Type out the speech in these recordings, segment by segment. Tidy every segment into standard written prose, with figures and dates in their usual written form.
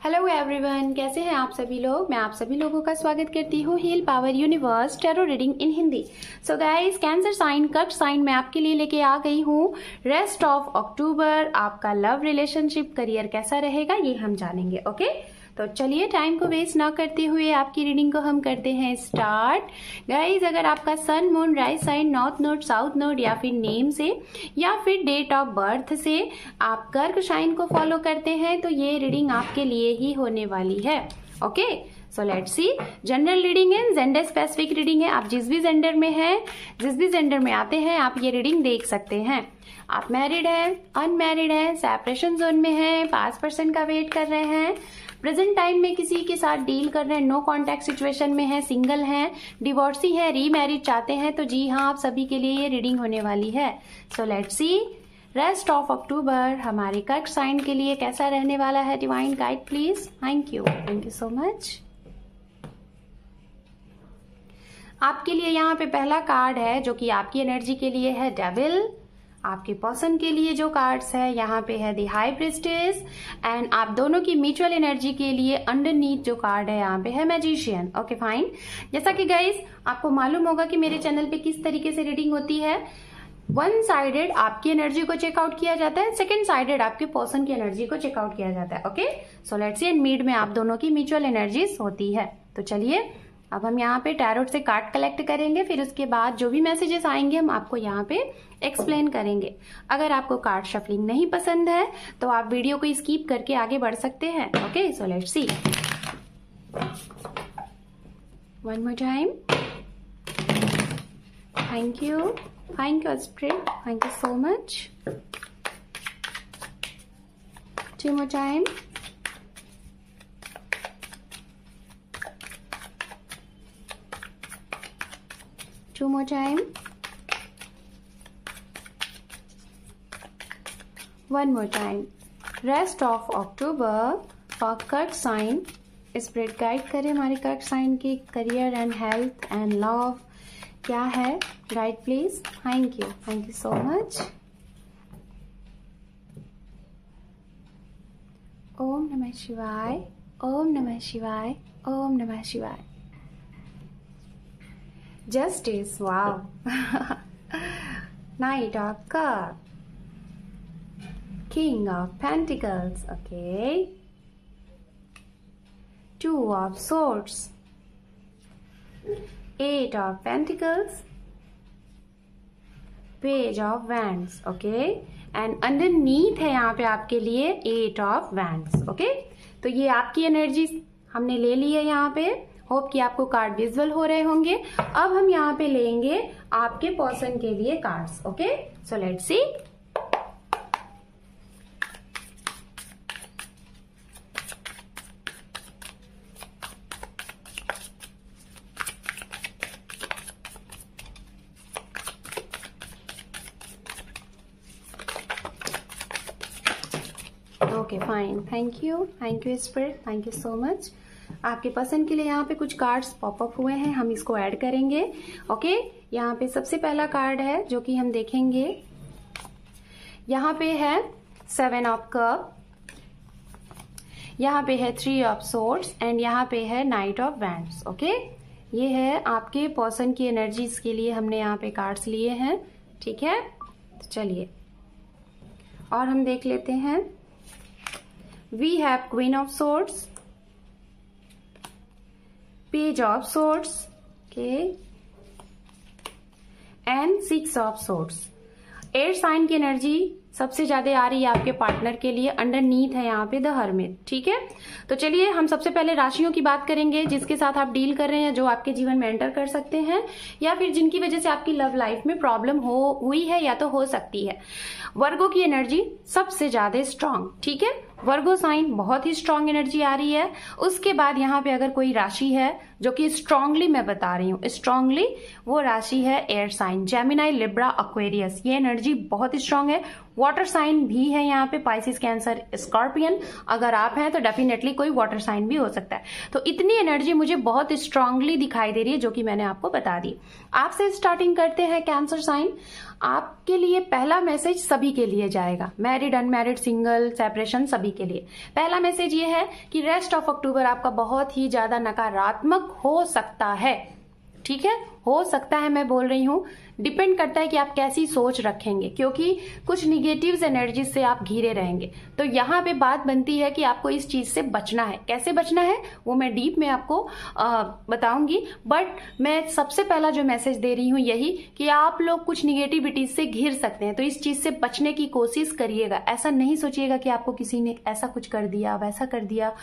Hello everyone, कैसे हैं आप सभी लोग। मैं आप सभी लोगों का स्वागत करती हूँ heal power universe tarot reading in Hindi. So guys, cancer sign कर्क साइन मैं आपके लिए लेके आ गई हूँ। रेस्ट ऑफ अक्टूबर आपका लव रिलेशनशिप करियर कैसा रहेगा ये हम जानेंगे। ओके, तो चलिए टाइम को वेस्ट ना करते हुए आपकी रीडिंग को हम करते हैं स्टार्ट। गाइज, अगर आपका sun moon rise sign north node south node या फिर नेम से या फिर डेट ऑफ बर्थ से आप कर्क साइन को फॉलो करते हैं तो ये रीडिंग आपके लिए ही होने वाली है। Okay, so let's C. General reading है, जेंडर स्पेसिफिक रीडिंग है। आप जिस भी जेंडर में हैं, जिस भी जेंडर में आते हैं, आप ये रीडिंग देख सकते हैं। आप मैरिड हैं, अनमैरिड हैं, सेपरेशन जोन में हैं, पास पर्सन का वेट कर रहे हैं, प्रेजेंट टाइम में किसी के साथ डील कर रहे हैं, नो कॉन्टैक्ट सिचुएशन में है, सिंगल हैं, डिवोर्सी है, रीमैरिज चाहते हैं, तो जी हाँ, आप सभी के लिए ये रीडिंग होने वाली है। सो लेट्स सी, रेस्ट ऑफ अक्टूबर हमारे कर्क साइन के लिए कैसा रहने वाला है। Divine guide please. Thank you so much. आपके लिए यहाँ पे पहला कार्ड है जो कि आपकी एनर्जी के लिए है डेविल। आपके पर्सन के लिए जो कार्ड्स है यहाँ पे है द हाई प्रिस्टेस एंड आप दोनों की म्यूचुअल एनर्जी के लिए अंडरनीथ जो कार्ड है यहाँ पे है मैजिशियन। Okay fine. जैसा कि गाइस आपको मालूम होगा कि मेरे चैनल पे किस तरीके से रीडिंग होती है। वन साइडेड आपकी एनर्जी को चेकआउट किया जाता है, सेकेंड साइडेड आपके पर्सन की एनर्जी को चेकआउट किया जाता है। Okay, so let's C, and mid में आप दोनों की म्यूचुअल एनर्जीज होती है। तो चलिए अब हम यहाँ पे टैरोट से कार्ड कलेक्ट करेंगे, फिर उसके बाद जो भी मैसेजेस आएंगे हम आपको यहाँ पे एक्सप्लेन करेंगे। अगर आपको कार्ड शफलिंग नहीं पसंद है तो आप वीडियो को स्किप करके आगे बढ़ सकते हैं। Okay, so let's see. One more time. Thank you spirit, thank you so much. Two more time. Two more time. One more time. Rest of October for कर्क साइन स्पिरिट गाइड करे हमारे कर्क sign की career and health and love क्या है। Guide please. Thank you so much. ओम नमः शिवाय, ओम नमः शिवाय, ओम नमः शिवाय। Justice, wow. Knight of Cups, King of Pentacles, okay. Two of Swords, Eight of Pentacles, Page of Wands, okay. And underneath है यहाँ पे आपके लिए Eight of Wands, okay. तो ये आपकी एनर्जी हमने ले ली है यहाँ पे। होप कि आपको कार्ड विजुअल हो रहे होंगे। अब हम यहाँ पे लेंगे आपके पर्सन के लिए cards. Okay, so let's C. Okay fine, thank you spirit, thank you so much. आपके पसंद के लिए यहाँ पे कुछ कार्ड्स पॉपअप हुए हैं, हम इसको ऐड करेंगे। ओके, यहाँ पे सबसे पहला कार्ड है जो कि हम देखेंगे। यहाँ पे है सेवन ऑफ कप, यहाँ पे है थ्री ऑफ सोर्ड्स एंड यहाँ पे है नाइट ऑफ वैंड्स। ओके, ये है आपके पर्सन की एनर्जीज के लिए हमने यहाँ पे कार्ड्स लिए हैं। ठीक है, तो चलिए और हम देख लेते हैं। We have queen of swords, Page of Swords, okay, and Six of Swords। Air sign की एनर्जी सबसे ज्यादा आ रही है आपके पार्टनर के लिए, अंडरनीथ है यहाँ पे द हर्मिट। ठीक है, तो चलिए हम सबसे पहले राशियों की बात करेंगे जिसके साथ आप डील कर रहे हैं, जो आपके जीवन में एंटर कर सकते हैं या फिर जिनकी वजह से आपकी लव लाइफ में प्रॉब्लम हुई है या तो हो सकती है। वर्गो की एनर्जी सबसे ज्यादा स्ट्रांग। ठीक है, वर्गो साइन बहुत ही स्ट्रांग एनर्जी आ रही है। उसके बाद यहाँ पे अगर कोई राशि है जो कि स्ट्रांगली मैं बता रही हूँ, स्ट्रांगली वो राशि है air sign, Gemini, Libra, Aquarius. ये एनर्जी बहुत ही स्ट्रांग है। वाटर साइन भी है यहाँ पे, पाइसिस, कैंसर, स्कॉर्पियन। अगर आप हैं तो डेफिनेटली कोई वाटर साइन भी हो सकता है। तो इतनी एनर्जी मुझे बहुत स्ट्रांगली दिखाई दे रही है जो कि मैंने आपको बता दी। आपसे स्टार्टिंग करते हैं कैंसर साइन। आपके लिए पहला मैसेज सभी के लिए जाएगा, मैरिड, अनमैरिड, सिंगल, सेपरेशन, सभी सभी के लिए। पहला मैसेज ये है कि रेस्ट ऑफ अक्टूबर आपका बहुत ही ज्यादा नकारात्मक हो सकता है। ठीक है, हो सकता है मैं बोल रही हूं, डिपेंड करता है कि आप कैसी सोच रखेंगे, क्योंकि कुछ निगेटिव एनर्जी से आप घिरे रहेंगे। तो यहाँ पे बात बनती है कि आपको इस चीज से बचना है। कैसे बचना है वो मैं डीप में आपको बताऊंगी, बट मैं सबसे पहला जो मैसेज दे रही हूँ यही कि आप लोग कुछ निगेटिविटी से घिर सकते हैं, तो इस चीज से बचने की कोशिश करिएगा। ऐसा नहीं सोचिएगा कि आपको किसी ने ऐसा कुछ कर दिया, वैसा कर दिया,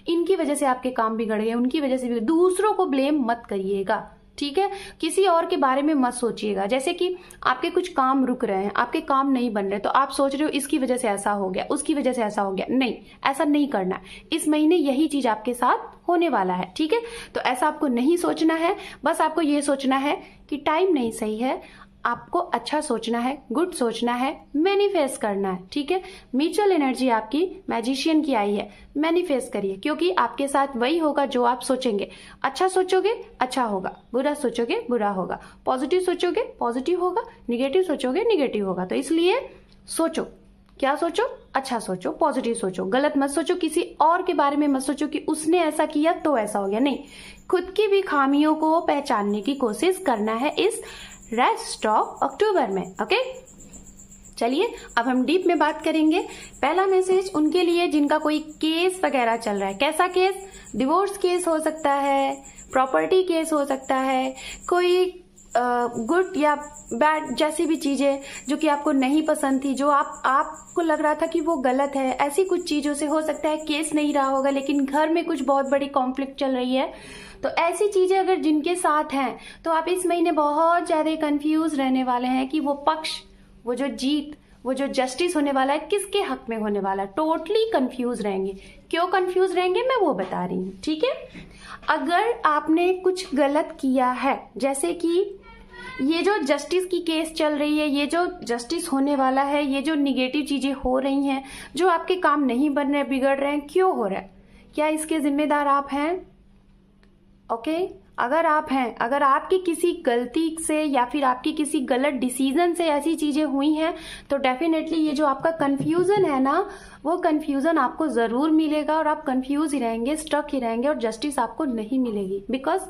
इनकी वजह से आपके काम बिगड़ गए, उनकी वजह से भी। दूसरों को ब्लेम मत करिएगा, ठीक है, किसी और के बारे में मत सोचिएगा। जैसे कि आपके कुछ काम रुक रहे हैं, आपके काम नहीं बन रहे, तो आप सोच रहे हो इसकी वजह से ऐसा हो गया, उसकी वजह से ऐसा हो गया। नहीं, ऐसा नहीं करना है। इस महीने यही चीज आपके साथ होने वाला है, ठीक है। तो ऐसा आपको नहीं सोचना है, बस आपको ये सोचना है कि टाइम नहीं सही है, आपको अच्छा सोचना है, गुड सोचना है, मैनिफेस्ट करना है, ठीक है। म्यूचुअल एनर्जी आपकी मैजिशियन की आई है, मैनिफेस्ट करिए, क्योंकि आपके साथ वही होगा जो आप सोचेंगे। अच्छा सोचोगे अच्छा होगा, बुरा सोचोगे बुरा होगा, पॉजिटिव सोचोगे पॉजिटिव होगा, निगेटिव सोचोगे निगेटिव होगा। तो इसलिए सोचो, क्या सोचो, अच्छा सोचो, पॉजिटिव सोचो, गलत मत सोचो, किसी और के बारे में मत सोचो कि उसने ऐसा किया तो ऐसा हो गया। नहीं, खुद की भी खामियों को पहचानने की कोशिश करना है इस रेस्ट ऑफ अक्टूबर में। ओके, चलिए अब हम डीप में बात करेंगे। पहला मैसेज उनके लिए जिनका कोई केस वगैरह चल रहा है। कैसा केस? डिवोर्स केस हो सकता है, प्रॉपर्टी केस हो सकता है, कोई गुड या बैड जैसी भी चीजें जो कि आपको नहीं पसंद थी, जो आपको लग रहा था कि वो गलत है, ऐसी कुछ चीजों से हो सकता है केस नहीं रहा होगा, लेकिन घर में कुछ बहुत बड़ी कॉन्फ्लिक्ट चल रही है। तो ऐसी चीजें अगर जिनके साथ हैं, तो आप इस महीने बहुत ज्यादा कंफ्यूज रहने वाले हैं कि वो पक्ष, वो जो जीत, वो जो जस्टिस होने वाला है किसके हक में होने वाला है। टोटली कंफ्यूज रहेंगे। क्यों कंफ्यूज रहेंगे मैं वो बता रही हूँ, ठीक है। अगर आपने कुछ गलत किया है, जैसे कि ये जो जस्टिस की केस चल रही है, ये जो जस्टिस होने वाला है, ये जो निगेटिव चीजें हो रही हैं, जो आपके काम नहीं बन रहे, बिगड़ रहे हैं, क्यों हो रहा है? क्या इसके जिम्मेदार आप हैं? ओके, अगर आप हैं, अगर आपकी किसी गलती से या फिर आपकी किसी गलत डिसीजन से ऐसी चीजें हुई हैं, तो डेफिनेटली ये जो आपका कंफ्यूजन है ना, वो कंफ्यूजन आपको जरूर मिलेगा और आप कंफ्यूज ही रहेंगे, स्टक ही रहेंगे और जस्टिस आपको नहीं मिलेगी। बिकॉज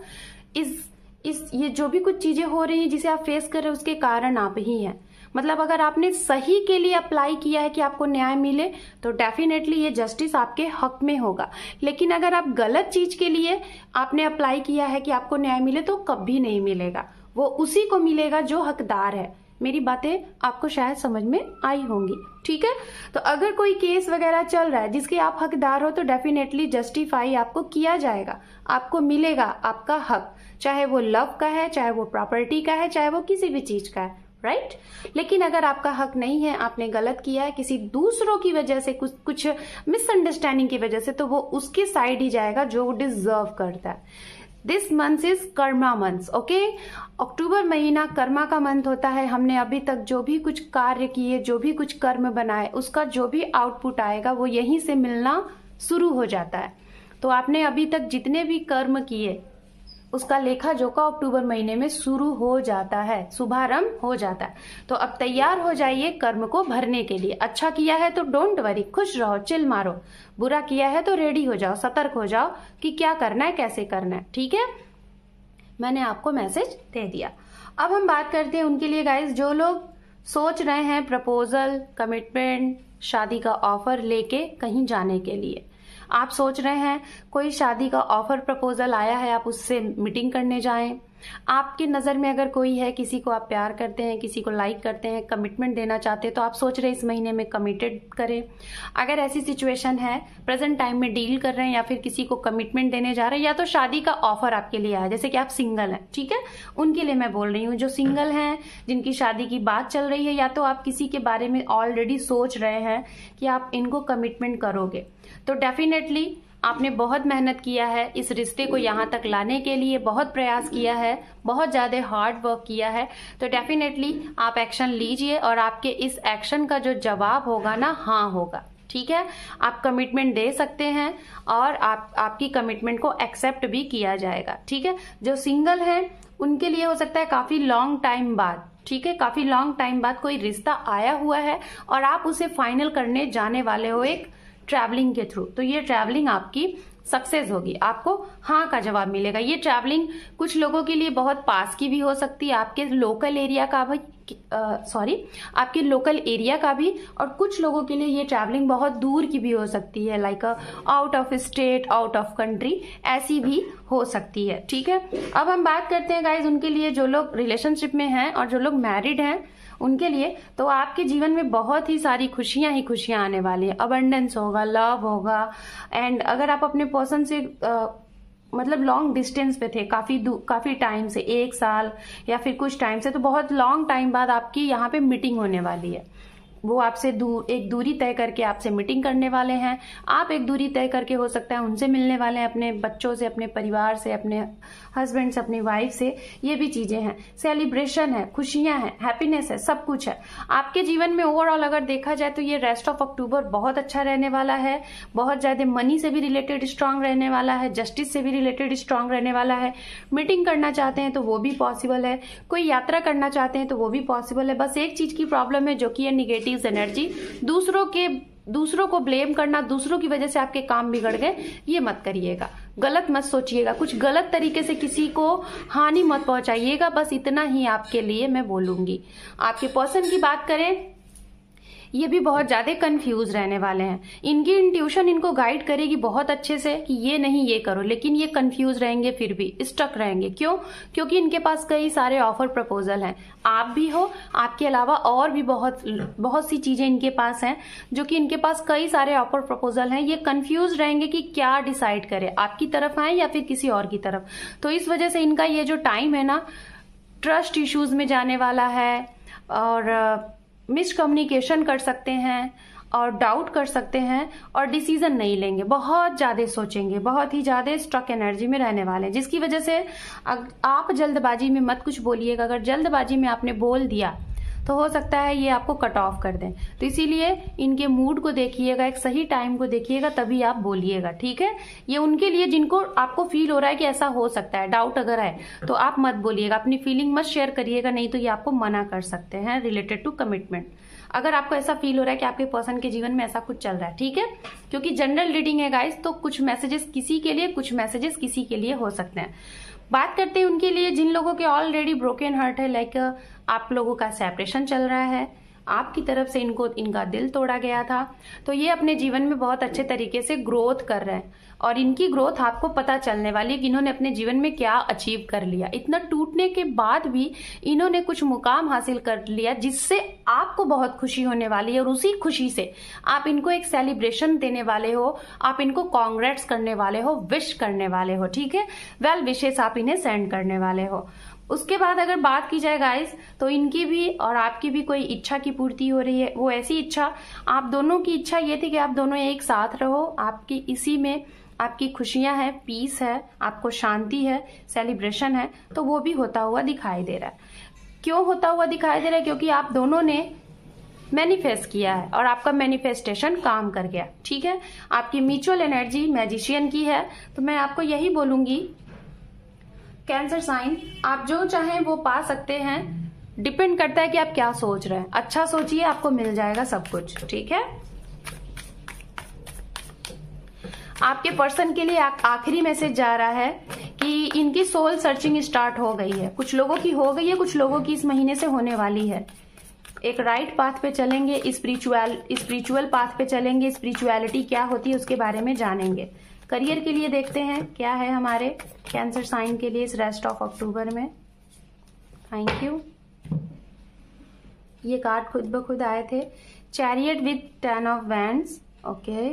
ये जो भी कुछ चीजें हो रही हैं जिसे आप फेस कर रहे हैं, उसके कारण आप ही हैं। मतलब अगर आपने सही के लिए अप्लाई किया है कि आपको न्याय मिले, तो डेफिनेटली ये जस्टिस आपके हक में होगा। लेकिन अगर आप गलत चीज के लिए आपने अप्लाई किया है कि आपको न्याय मिले, तो कभी नहीं मिलेगा। वो उसी को मिलेगा जो हकदार है। मेरी बातें आपको शायद समझ में आई होंगी, ठीक है। तो अगर कोई केस वगैरह चल रहा है जिसके आप हकदार हो, तो डेफिनेटली जस्टिफाई आपको किया जाएगा, आपको मिलेगा आपका हक, चाहे वो लव का है, चाहे वो प्रॉपर्टी का है, चाहे वो किसी भी चीज का है, राइट। लेकिन अगर आपका हक नहीं है, आपने गलत किया है किसी दूसरों की वजह से, कुछ मिसअंडरस्टैंडिंग की वजह से, तो वो उसके साइड ही जाएगा जो वो डिजर्व करता है। This month is karma month, okay. अक्टूबर महीना कर्मा का मंथ होता है। हमने अभी तक जो भी कुछ कार्य किए, जो भी कुछ कर्म बनाए, उसका जो भी आउटपुट आएगा वो यहीं से मिलना शुरू हो जाता है। तो आपने अभी तक जितने भी कर्म किए, उसका लेखा जोखा अक्टूबर महीने में शुरू हो जाता है, शुभारंभ हो जाता है। तो अब तैयार हो जाइए कर्म को भरने के लिए। अच्छा किया है तो डोंट वरी, खुश रहो, चिल मारो। बुरा किया है तो रेडी हो जाओ, सतर्क हो जाओ कि क्या करना है, कैसे करना है, ठीक है। मैंने आपको मैसेज दे दिया। अब हम बात करते हैं उनके लिए गाइस, जो लोग सोच रहे हैं प्रपोजल, कमिटमेंट, शादी का ऑफर लेके कहीं जाने के लिए। आप सोच रहे हैं कोई शादी का ऑफर प्रपोजल आया है, आप उससे मीटिंग करने जाएं। आपकी नजर में अगर कोई है, किसी को आप प्यार करते हैं, किसी को लाइक करते हैं, कमिटमेंट देना चाहते हैं, तो आप सोच रहे हैं इस महीने में कमिटेड करें। अगर ऐसी सिचुएशन है, प्रेजेंट टाइम में डील कर रहे हैं या फिर किसी को कमिटमेंट देने जा रहे हैं, या तो शादी का ऑफर आपके लिए आया, जैसे कि आप सिंगल हैं, ठीक है, उनके लिए मैं बोल रही हूँ। जो सिंगल हैं, जिनकी शादी की बात चल रही है, या तो आप किसी के बारे में ऑलरेडी सोच रहे हैं कि आप इनको कमिटमेंट करोगे, तो डेफिनेटली आपने बहुत मेहनत किया है इस रिश्ते को यहाँ तक लाने के लिए, बहुत प्रयास किया है, बहुत ज्यादा हार्ड वर्क किया है। तो डेफिनेटली आप एक्शन लीजिए और आपके इस एक्शन का जो जवाब होगा ना, हाँ होगा, ठीक है। आप कमिटमेंट दे सकते हैं और आपकी कमिटमेंट को एक्सेप्ट भी किया जाएगा, ठीक है। जो सिंगल है उनके लिए हो सकता है काफी लॉन्ग टाइम बाद, ठीक है, काफी लॉन्ग टाइम बाद कोई रिश्ता आया हुआ है और आप उसे फाइनल करने जाने वाले हो एक ट्रैवलिंग के थ्रू, तो ये ट्रैवलिंग आपकी सक्सेस होगी, आपको हाँ का जवाब मिलेगा। ये ट्रैवलिंग कुछ लोगों के लिए बहुत पास की भी हो सकती है, आपके लोकल एरिया का भी आपके लोकल एरिया का भी, और कुछ लोगों के लिए ये ट्रैवलिंग बहुत दूर की भी हो सकती है, like out of state, out of country, ऐसी भी हो सकती है। ठीक है, अब हम बात करते हैं गाइज उनके लिए जो लोग रिलेशनशिप में हैं और जो लोग मैरिड हैं उनके लिए। तो आपके जीवन में बहुत ही सारी खुशियां ही खुशियां आने वाली है, अबंडेंस होगा, लव होगा। एंड अगर आप अपने पर्सन से मतलब लॉन्ग डिस्टेंस पे थे काफी टाइम से, 1 साल या फिर कुछ टाइम से, तो बहुत लॉन्ग टाइम बाद आपकी यहाँ पे मीटिंग होने वाली है। वो आपसे एक दूरी तय करके आपसे मीटिंग करने वाले हैं, आप एक दूरी तय करके हो सकता है उनसे मिलने वाले हैं, अपने बच्चों से, अपने परिवार से, अपने हस्बैंड से, अपनी वाइफ से। ये भी चीजें हैं, सेलिब्रेशन है, खुशियां हैं, हैप्पीनेस है, सब कुछ है आपके जीवन में। ओवरऑल अगर देखा जाए तो ये रेस्ट ऑफ अक्टूबर बहुत अच्छा रहने वाला है, बहुत ज्यादा मनी से भी रिलेटेड स्ट्रांग रहने वाला है, जस्टिस से भी रिलेटेड स्ट्रांग रहने वाला है। मीटिंग करना चाहते हैं तो वो भी पॉसिबल है, कोई यात्रा करना चाहते हैं तो वो भी पॉसिबल है। बस एक चीज की प्रॉब्लम है जो कि है निगेटिव एनर्जी, दूसरों को ब्लेम करना, दूसरों की वजह से आपके काम बिगड़ गए, ये मत करिएगा, गलत मत सोचिएगा, कुछ गलत तरीके से किसी को हानि मत पहुंचाइएगा। बस इतना ही आपके लिए मैं बोलूंगी। आपके पर्सन की बात करें, ये भी बहुत ज्यादा कंफ्यूज रहने वाले हैं, इनकी इंट्यूशन इनको गाइड करेगी बहुत अच्छे से कि ये नहीं ये करो, लेकिन ये कंफ्यूज रहेंगे, फिर भी स्टक रहेंगे। क्यों? क्योंकि इनके पास कई सारे ऑफर प्रपोजल हैं, आप भी हो, आपके अलावा और भी बहुत सी चीजें इनके पास हैं, जो कि इनके पास कई सारे ऑफर प्रपोजल हैं। ये कंफ्यूज रहेंगे कि क्या डिसाइड करें, आपकी तरफ आए या फिर किसी और की तरफ। तो इस वजह से इनका ये जो टाइम है ना, ट्रस्ट इश्यूज में जाने वाला है, और मिसकम्युनिकेशन कर सकते हैं, और डाउट कर सकते हैं, और डिसीजन नहीं लेंगे, बहुत ज्यादा सोचेंगे, बहुत ही ज्यादा स्ट्रक एनर्जी में रहने वाले हैं, जिसकी वजह से आप जल्दबाजी में मत कुछ बोलिएगा। अगर जल्दबाजी में आपने बोल दिया तो हो सकता है ये आपको कट ऑफ कर दें। तो इसीलिए इनके मूड को देखिएगा, एक सही टाइम को देखिएगा, तभी आप बोलिएगा। ठीक है, ये उनके लिए जिनको आपको फील हो रहा है कि ऐसा हो सकता है, डाउट अगर है तो आप मत बोलिएगा, अपनी फीलिंग मत शेयर करिएगा, नहीं तो ये आपको मना कर सकते हैं रिलेटेड टू कमिटमेंट, अगर आपको ऐसा फील हो रहा है कि आपके पर्सन के जीवन में ऐसा कुछ चल रहा है। ठीक है, क्योंकि जनरल रीडिंग है गाइस, तो कुछ मैसेजेस किसी के लिए, कुछ मैसेजेस किसी के लिए हो सकते हैं। बात करते हैं उनके लिए जिन लोगों के ऑलरेडी ब्रोकन हार्ट है, लाइक आप लोगों का सेपरेशन चल रहा है, आपकी तरफ से इनका दिल तोड़ा गया था, तो ये अपने जीवन में बहुत अच्छे तरीके से ग्रोथ कर रहे हैं, और इनकी ग्रोथ आपको पता चलने वाली है कि इन्होंने अपने जीवन में क्या अचीव कर लिया। इतना टूटने के बाद भी इन्होंने कुछ मुकाम हासिल कर लिया, जिससे आपको बहुत खुशी होने वाली है, और उसी खुशी से आप इनको एक सेलिब्रेशन देने वाले हो, आप इनको कांग्रेट्स करने वाले हो, विश करने वाले हो। ठीक है, वेल विशेस आप इन्हें सेंड करने वाले हो। उसके बाद अगर बात की जाए गाइस, तो इनकी भी और आपकी भी कोई इच्छा की पूर्ति हो रही है। वो ऐसी इच्छा, आप दोनों की इच्छा ये थी कि आप दोनों एक साथ रहो, आपकी इसी में आपकी खुशियां हैं, पीस है, आपको शांति है, सेलिब्रेशन है, तो वो भी होता हुआ दिखाई दे रहा है। क्यों होता हुआ दिखाई दे रहा है? क्योंकि आप दोनों ने मैनिफेस्ट किया है और आपका मैनिफेस्टेशन काम कर गया। ठीक है, आपकी म्यूचुअल एनर्जी मैजिशियन की है, तो मैं आपको यही बोलूंगी कैंसर साइन, आप जो चाहें वो पा सकते हैं, डिपेंड करता है कि आप क्या सोच रहे हैं। अच्छा सोचिए, आपको मिल जाएगा सब कुछ। ठीक है, आपके पर्सन के लिए आखिरी मैसेज जा रहा है कि इनकी सोल सर्चिंग स्टार्ट हो गई है, कुछ लोगों की हो गई है, कुछ लोगों की इस महीने से होने वाली है। एक राइट पाथ पे चलेंगे, स्पिरिचुअल पाथ पे चलेंगे, स्पिरिचुअलिटी क्या होती है उसके बारे में जानेंगे। करियर के लिए देखते हैं क्या है हमारे कैंसर साइन के लिए इस रेस्ट ऑफ अक्टूबर में। Thank you. ये कार्ड खुद ब खुद आए थे, chariot with 10 of wands, okay,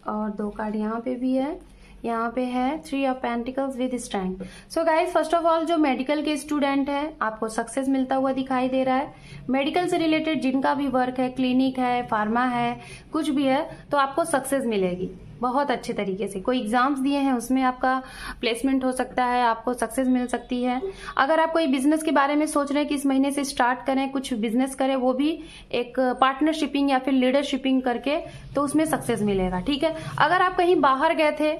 और 2 कार्ड यहाँ पे भी है, यहाँ पे है 3 of pentacles with strength. So guys, first of all जो मेडिकल के स्टूडेंट है, आपको सक्सेस मिलता हुआ दिखाई दे रहा है। मेडिकल से रिलेटेड जिनका भी वर्क है, क्लिनिक है, फार्मा है, कुछ भी है, तो आपको सक्सेस मिलेगी बहुत अच्छे तरीके से। कोई एग्जाम्स दिए हैं उसमें आपका प्लेसमेंट हो सकता है, आपको सक्सेस मिल सकती है। अगर आप कोई बिजनेस के बारे में सोच रहे हैं कि इस महीने से स्टार्ट करें, कुछ बिजनेस करें, वो भी एक पार्टनरशिपिंग या फिर लीडरशिपिंग करके, तो उसमें सक्सेस मिलेगा। ठीक है, अगर आप कहीं बाहर गए थे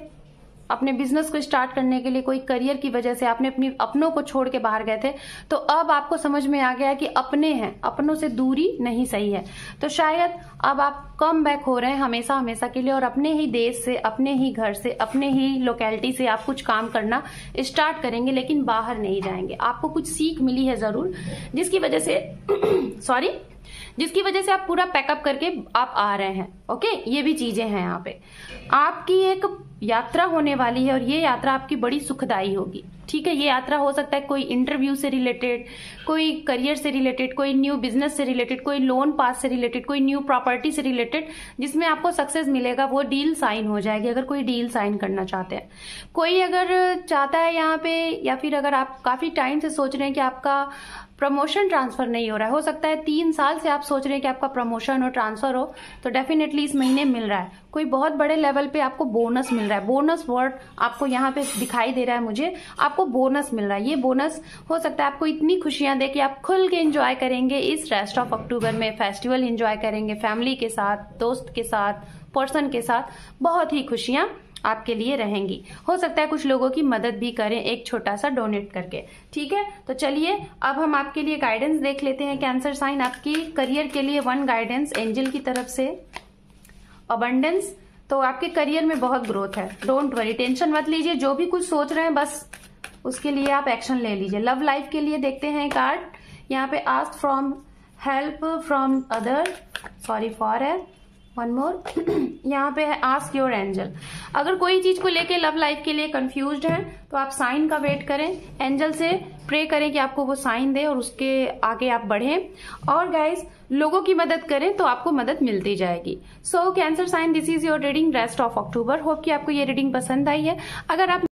अपने बिजनेस को स्टार्ट करने के लिए, कोई करियर की वजह से आपने अपनों को छोड़ के बाहर गए थे, तो अब आपको समझ में आ गया कि अपने हैं, अपनों से दूरी नहीं सही है। तो शायद अब आप कम बैक हो रहे हैं हमेशा हमेशा के लिए, और अपने ही देश से, अपने ही घर से, अपने ही लोकेलिटी से आप कुछ काम करना स्टार्ट करेंगे, लेकिन बाहर नहीं जाएंगे। आपको कुछ सीख मिली है जरूर, जिसकी वजह से जिसकी वजह से आप पूरा पैकअप करके आप आ रहे हैं। ओके, ये भी चीजें हैं यहाँ पे। आपकी एक यात्रा होने वाली है और ये यात्रा आपकी बड़ी सुखदायी होगी। ठीक है, ये यात्रा हो सकता है कोई इंटरव्यू से रिलेटेड, कोई करियर से रिलेटेड, कोई न्यू बिजनेस से रिलेटेड, कोई लोन पास से रिलेटेड, कोई न्यू प्रॉपर्टी से रिलेटेड, जिसमें आपको सक्सेस मिलेगा। वो डील साइन हो जाएगी अगर कोई डील साइन करना चाहते हैं। कोई अगर चाहता है यहाँ पे, या फिर अगर आप काफी टाइम से सोच रहे हैं कि आपका प्रमोशन ट्रांसफर नहीं हो रहा है, हो सकता है 3 साल से आप सोच रहे हैं कि आपका प्रमोशन हो, ट्रांसफर हो, तो डेफिनेटली इस महीने मिल रहा है। कोई बहुत बड़े लेवल पे आपको बोनस मिल रहा है। बोनस वर्ड आपको यहाँ पे दिखाई दे रहा है मुझे, आपको बोनस मिल रहा है। ये बोनस हो सकता है आपको इतनी खुशियां दे कि आप खुल के एंजॉय करेंगे इस रेस्ट ऑफ अक्टूबर में। फेस्टिवल एंजॉय करेंगे फैमिली के साथ, दोस्त के साथ, पर्सन के साथ, बहुत ही खुशियां आपके लिए रहेंगी। हो सकता है कुछ लोगों की मदद भी करें एक छोटा सा डोनेट करके। ठीक है, तो चलिए अब हम आपके लिए गाइडेंस देख लेते हैं। कैंसर साइन, आपकी करियर के लिए 1 गाइडेंस एंजल की तरफ से, अबंडेंस। तो आपके करियर में बहुत ग्रोथ है, डोंट वरी, टेंशन मत लीजिए। जो भी कुछ सोच रहे हैं बस उसके लिए आप एक्शन ले लीजिए। लव लाइफ के लिए देखते हैं कार्ड यहाँ पे, ask from help from other, sorry for है, वन मोर यहाँ पे है आस्क योर एंजल। अगर कोई चीज को लेके लव लाइफ के लिए कंफ्यूज्ड हैं तो आप साइन का वेट करें, एंजल से प्रे करें कि आपको वो साइन दे और उसके आगे आप बढ़ें। और गाइस, लोगों की मदद करें तो आपको मदद मिलती जाएगी। So cancer sign, this is your reading rest of October. Hope कि आपको ये रीडिंग पसंद आई है। अगर आप